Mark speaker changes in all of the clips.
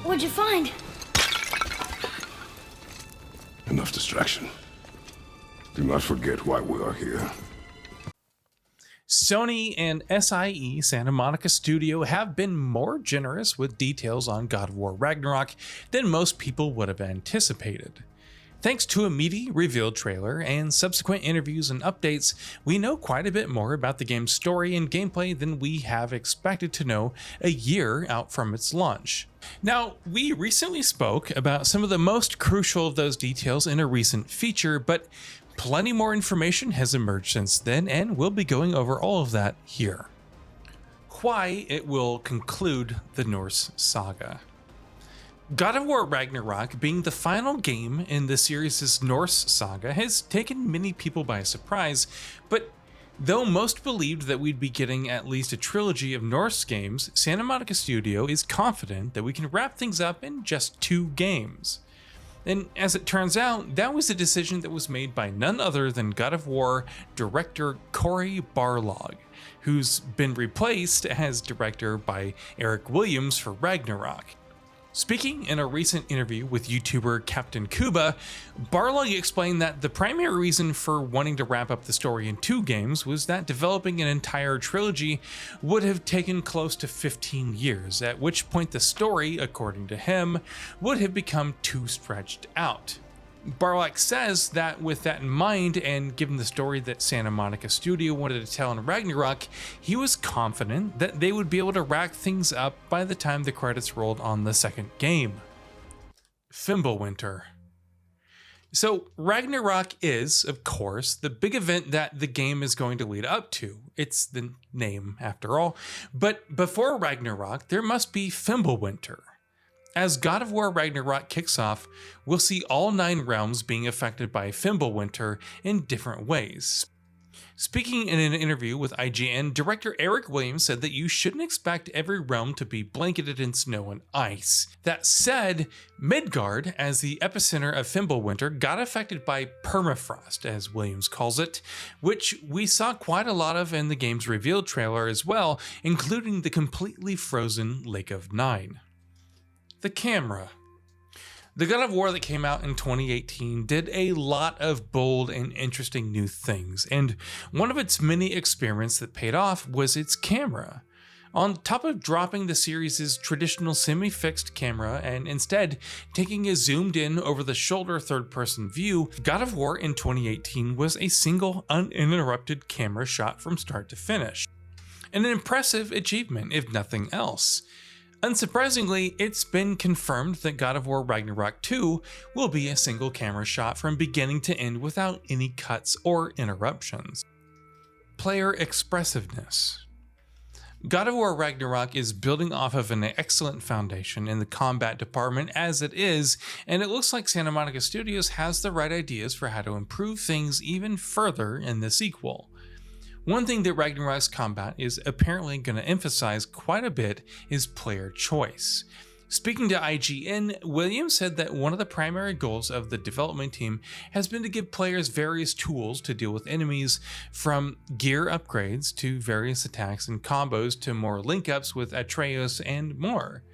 Speaker 1: What'd you find?
Speaker 2: Enough distraction. Do not forget why we are here.
Speaker 3: Sony and SIE, Santa Monica Studio, have been more generous with details on God of War Ragnarok than most people would have anticipated. Thanks to a meaty reveal trailer and subsequent interviews and updates, we know quite a bit more about the game's story and gameplay than we have expected to know a year out from its launch. Now, we recently spoke about some of the most crucial of those details in a recent feature, but plenty more information has emerged since then, and we'll be going over all of that here. Why it will conclude the Norse saga. God of War Ragnarok, being the final game in the series' Norse saga, has taken many people by surprise, but though most believed that we'd be getting at least a trilogy of Norse games, Santa Monica Studio is confident that we can wrap things up in just 2 games. And as it turns out, that was a decision that was made by none other than God of War director Cory Barlog, who's been replaced as director by Eric Williams for Ragnarok. Speaking in a recent interview with YouTuber Captain Kuba, Barlog explained that the primary reason for wanting to wrap up the story in 2 games was that developing an entire trilogy would have taken close to 15 years, at which point the story, according to him, would have become too stretched out. Barlog says that with that in mind, and given the story that Santa Monica Studio wanted to tell in Ragnarok, he was confident that they would be able to wrap things up by the time the credits rolled on the second game. FIMBULWINTER. So Ragnarok is, of course, the big event that the game is going to lead up to. It's the name after all. But before Ragnarok, there must be FIMBULWINTER. As God of War Ragnarok kicks off, we'll see all 9 realms being affected by FIMBULWINTER in different ways. Speaking in an interview with IGN, director Eric Williams said that you shouldn't expect every realm to be blanketed in snow and ice. That said, Midgard, as the epicenter of FIMBULWINTER, got affected by permafrost, as Williams calls it, which we saw quite a lot of in the game's reveal trailer as well, including the completely frozen Lake of Nine. The camera. The God of War that came out in 2018 did a lot of bold and interesting new things, and one of its many experiments that paid off was its camera. On top of dropping the series' traditional semi-fixed camera and instead taking a zoomed-in over-the-shoulder third-person view, God of War in 2018 was a single uninterrupted camera shot from start to finish. An impressive achievement, if nothing else. Unsurprisingly, it's been confirmed that God of War Ragnarok 2 will be a single camera shot from beginning to end without any cuts or interruptions. Player expressiveness. God of War Ragnarok is building off of an excellent foundation in the combat department as it is, and it looks like Santa Monica Studios has the right ideas for how to improve things even further in the sequel. One thing that Ragnarok's combat is apparently going to emphasize quite a bit is player choice. Speaking to IGN, Williams said that one of the primary goals of the development team has been to give players various tools to deal with enemies, from gear upgrades to various attacks and combos to more link-ups with Atreus and more.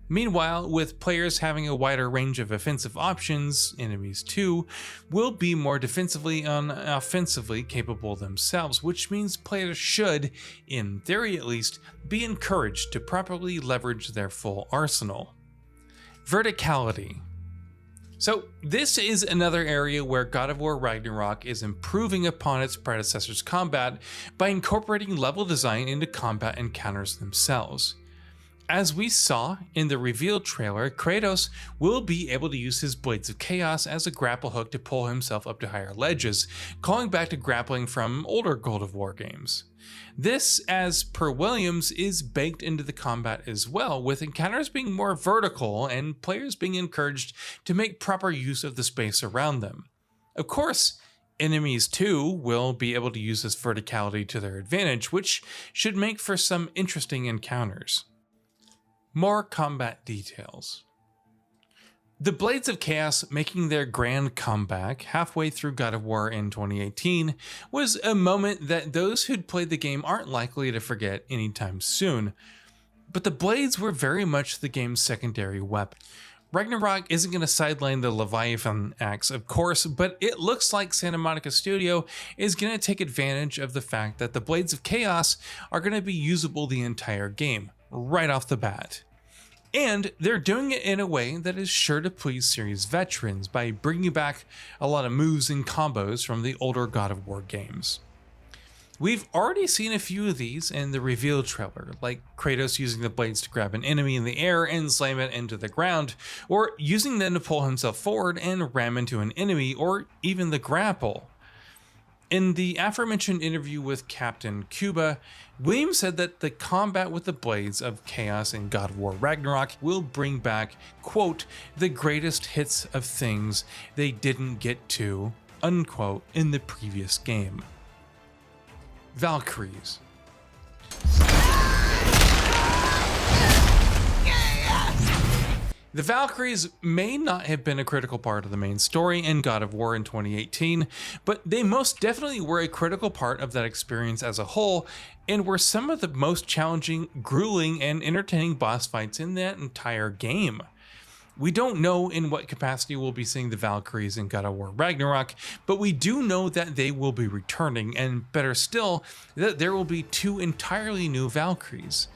Speaker 3: Meanwhile, with players having a wider range of offensive options, enemies too will be more defensively and offensively capable themselves, which means players should, in theory at least, be encouraged to properly leverage their full arsenal. Verticality. So this is another area where God of War Ragnarok is improving upon its predecessor's combat by incorporating level design into combat encounters themselves. As we saw in the reveal trailer, Kratos will be able to use his Blades of Chaos as a grapple hook to pull himself up to higher ledges, calling back to grappling from older God of War games. This, as per Williams, is baked into the combat as well, with encounters being more vertical and players being encouraged to make proper use of the space around them. Of course, enemies too will be able to use this verticality to their advantage, which should make for some interesting encounters. More combat details. The Blades of Chaos making their grand comeback halfway through God of War in 2018 was a moment that those who'd played the game aren't likely to forget anytime soon. but the blades were very much the game's secondary weapon. Ragnarok isn't going to sideline the Leviathan axe, of course, but it looks like Santa Monica Studio is going to take advantage of the fact that the Blades of Chaos are going to be usable the entire game, right off the bat. And they're doing it in a way that is sure to please series veterans by bringing back a lot of moves and combos from the older God of War games. We've already seen a few of these in the reveal trailer, like Kratos using the blades to grab an enemy in the air and slam it into the ground, or using them to pull himself forward and ram into an enemy, or even the grapple. In the aforementioned interview with Captain Cuba, Williams said that the combat with the Blades of Chaos in God of War Ragnarok will bring back, quote, the greatest hits of things they didn't get to, unquote, in the previous game. Valkyries. The Valkyries may not have been a critical part of the main story in God of War in 2018, but they most definitely were a critical part of that experience as a whole, and were some of the most challenging, grueling, and entertaining boss fights in that entire game. We don't know in what capacity we'll be seeing the Valkyries in God of War Ragnarok, but we do know that they will be returning, and better still, that there will be 2 entirely new Valkyries.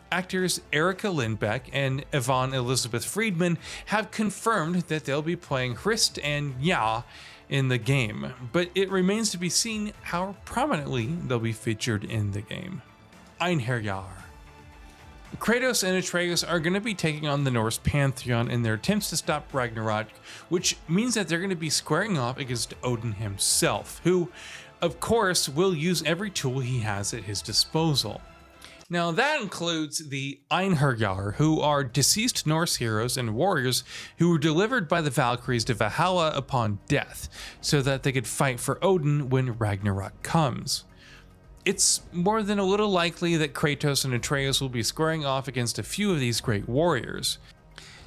Speaker 3: Actors Erika Lindbeck and Yvonne Elizabeth Friedman have confirmed that they'll be playing Hrist and Nya in the game, but it remains to be seen how prominently they'll be featured in the game. EINHERJAR. Kratos and Atreus are going to be taking on the Norse pantheon in their attempts to stop Ragnarok, which means that they're going to be squaring off against Odin himself, who, of course, will use every tool he has at his disposal. Now that includes the EINHERJAR, who are deceased Norse heroes and warriors who were delivered by the Valkyries to Valhalla upon death, so that they could fight for Odin when Ragnarok comes. It's more than a little likely that Kratos and Atreus will be squaring off against a few of these great warriors.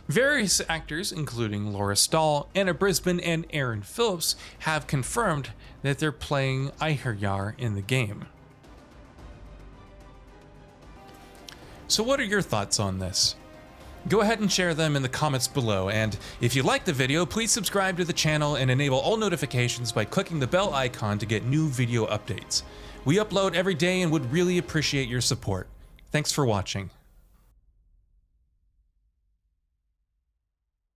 Speaker 3: Various actors, including Laura Stahl, Anna Brisbane, and Aaron Phillips, have confirmed that they're playing EINHERJAR in the game. So what are your thoughts on this? Go ahead and share them in the comments below, and if you like the video, please subscribe to the channel and enable all notifications by clicking the bell icon to get new video updates. We upload every day and would really appreciate your support. Thanks for watching.